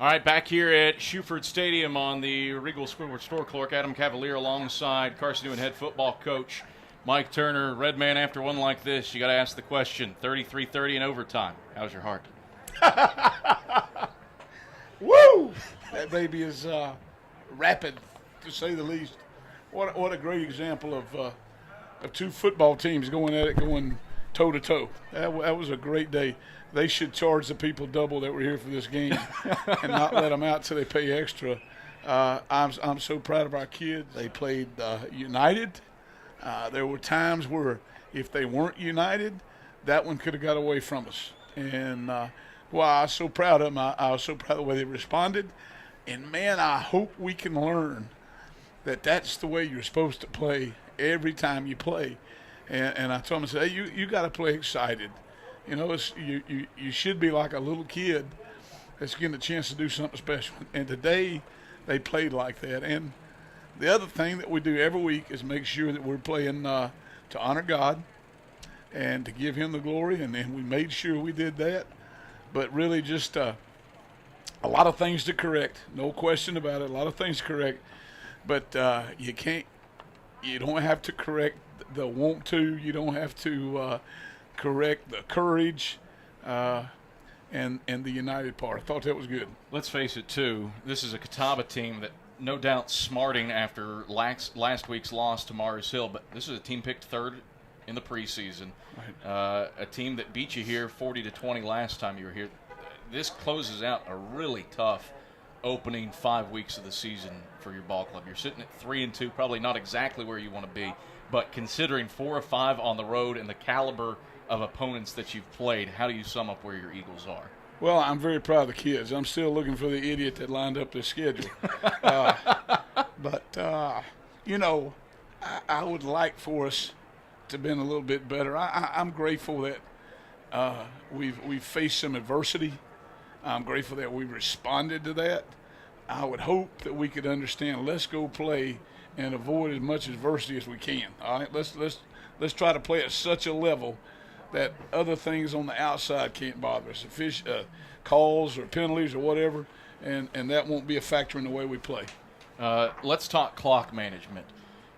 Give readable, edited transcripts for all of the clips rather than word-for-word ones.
All right, back here at Shuford Stadium on the Regal Squidward Store Clerk, Adam Cavalier alongside Carson-Newman head football coach Mike Turner. Red man, after one like this, you got to ask the question, 33-30 in overtime. How's your heart? Woo! That baby is rapid, to say the least. What a great example of two football teams going at it, going toe-to-toe. That was a great day. They should charge the people double that were here for this game and not let them out till they pay extra. I'm so proud of our kids. They played united. There were times where if they weren't united, that one could have got away from us. And, I was so proud of them. I was so proud of the way they responded. And, man, I hope we can learn that that's the way you're supposed to play every time you play. And I told them, I said, hey, you got to play excited. You know, you should be like a little kid that's getting a chance to do something special. And today they played like that. And the other thing that we do every week is make sure that we're playing to honor God and to give him the glory. And we made sure we did that. But really just a lot of things to correct. No question about it. A lot of things to correct. But you don't have to correct the want to. You don't have to correct the courage and the united part. I thought that was good. Let's face it, too. This is a Catawba team that no doubt smarting after last week's loss to Mars Hill, but this is a team picked third in the preseason. Right. A team that beat you here 40-20 last time you were here. This closes out a really tough opening 5 weeks of the season for your ball club. You're sitting at 3-2, probably not exactly where you want to be, but considering 4 of 5 on the road and the caliber of opponents that you've played, how do you sum up where your Eagles are? Well, I'm very proud of the kids. I'm still looking for the idiot that lined up this schedule. You know, I would like for us to have been a little bit better. I'm grateful that we've faced some adversity. I'm grateful that we responded to that. I would hope that we could understand, let's go play and avoid as much adversity as we can. All right, let's try to play at such a level that other things on the outside can't bother us, calls or penalties or whatever, and that won't be a factor in the way we play. Let's talk clock management.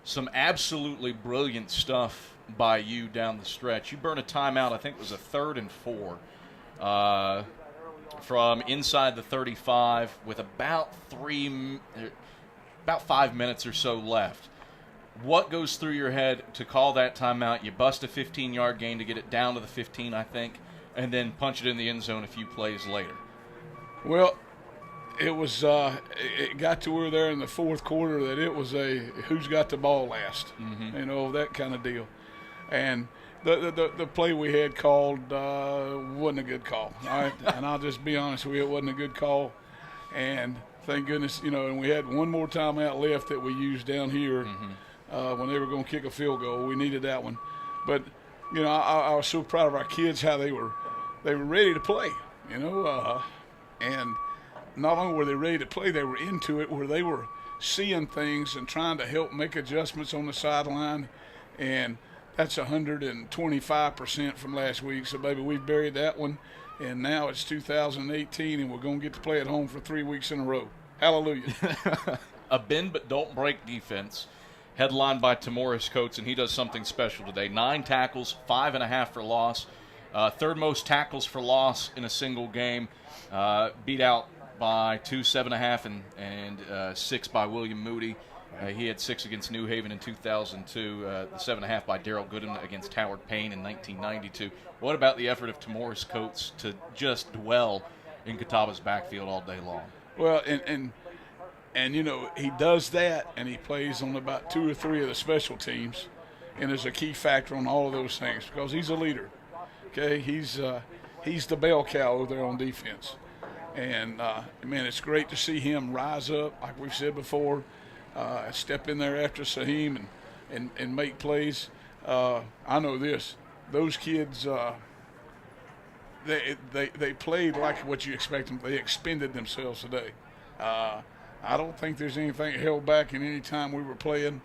Some absolutely brilliant stuff by you down the stretch. You burned a timeout, I think it was a 3rd and 4, from inside the 35 with about 5 minutes or so left. What goes through your head to call that timeout? You bust a 15-yard gain to get it down to the 15, I think, and then punch it in the end zone a few plays later. Well, it was it got to where there in the fourth quarter that it was a who's got the ball last, you know, that kind of deal. And the play we had called wasn't a good call. All right? And I'll just be honest with you, it wasn't a good call. And thank goodness, you know, and we had one more timeout left that we used down here. When they were going to kick a field goal. We needed that one. But, you know, I was so proud of our kids, how they were ready to play, you know. And not only were they ready to play, they were into it where they were seeing things and trying to help make adjustments on the sideline. And that's 125% from last week. So, baby, we've buried that one. And now it's 2018, and we're going to get to play at home for 3 weeks in a row. Hallelujah. A bend but don't break defense. Headlined by Tamoris Coates, and he does something special today. 9 tackles, 5.5 for loss. Third most tackles for loss in a single game. Beat out by 2 7.5 and 6 by William Moody. He had 6 against New Haven in 2002. The 7.5 by Darrell Gooden against Howard Payne in 1992. What about the effort of Tamoris Coates to just dwell in Catawba's backfield all day long? Well, and, you know, he does that, and he plays on about 2 or 3 of the special teams, and is a key factor on all of those things because he's a leader. Okay, he's the bell cow over there on defense. And, man, it's great to see him rise up, like we've said before, step in there after Saheem and make plays. I know this. Those kids, they played like what you expect them. They expended themselves today. I don't think there's anything held back in any time we were playing.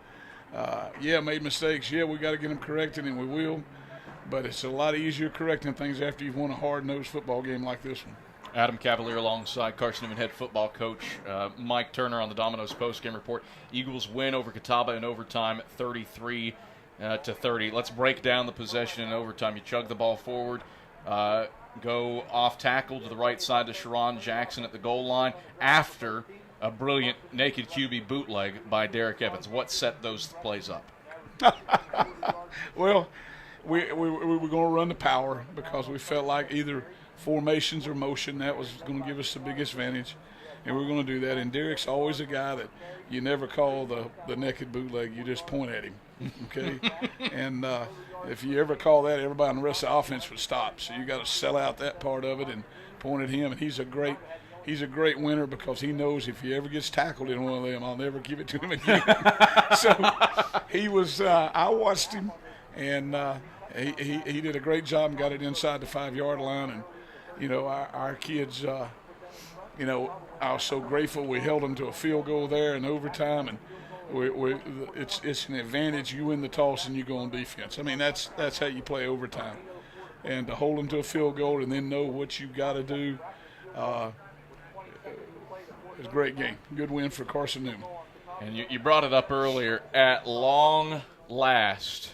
Made mistakes. Yeah, we got to get them corrected, and we will. But it's a lot easier correcting things after you've won a hard-nosed football game like this one. Adam Cavalier alongside Carson-Newman head football coach Mike Turner on the Domino's postgame report. Eagles win over Catawba in overtime, 33-30. Let's break down the possession in overtime. You chug the ball forward, go off tackle to the right side to Sharon Jackson at the goal line after a brilliant naked QB bootleg by Derek Evans. What set those plays up? Well, we were going to run the power because we felt like either formations or motion, that was going to give us the biggest advantage, and we're going to do that. And Derek's always a guy that you never call the naked bootleg, you just point at him, okay? And if you ever call that, everybody on the rest of the offense would stop. So you got to sell out that part of it and point at him. And he's a great winner because he knows if he ever gets tackled in one of them, I'll never give it to him again. So he was. I watched him, and he did a great job and got it inside the 5-yard line. And our kids, I was so grateful we held them to a field goal there in overtime, and it's an advantage. You win the toss and you go on defense. I mean, that's how you play overtime, and to hold them to a field goal and then know what you got to do. It was a great game. Good win for Carson-Newman. And you brought it up earlier. At long last,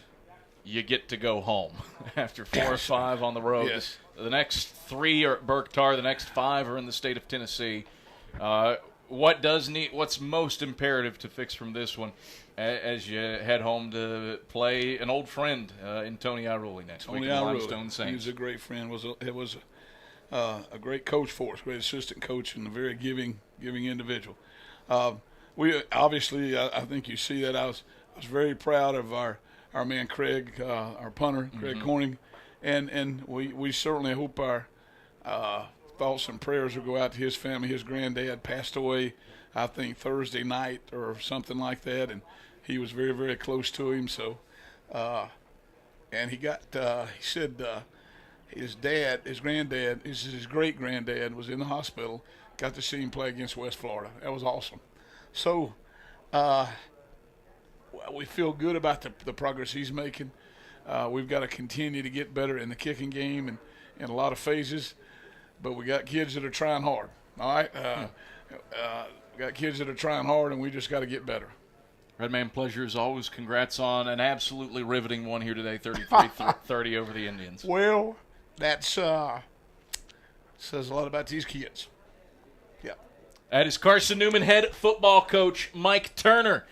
you get to go home after 4 or 5 on the road. Yes. The next 3 are at Berktar. The next 5 are in the state of Tennessee. What's most imperative to fix from this one as you head home to play an old friend in Tony Iruli next week? Limestone Saints. He was a great friend. It was a great coach for us, great assistant coach, and a very giving individual. We obviously, I think you see that. I was very proud of our man Craig, our punter, Craig Corning, and we certainly hope our thoughts and prayers will go out to his family. His granddad passed away, I think Thursday night or something like that, and he was very, very close to him. So, and he said. His granddad, his great-granddad was in the hospital, got to see him play against West Florida. That was awesome. So we feel good about the progress he's making. We've got to continue to get better in the kicking game and in a lot of phases, but we got kids that are trying hard, all right? We got kids that are trying hard, and we just got to get better. Redman, pleasure as always. Congrats on an absolutely riveting one here today, 33-30 over the Indians. Well, that's says a lot about these kids. Yeah. That is Carson-Newman head football coach Mike Turner.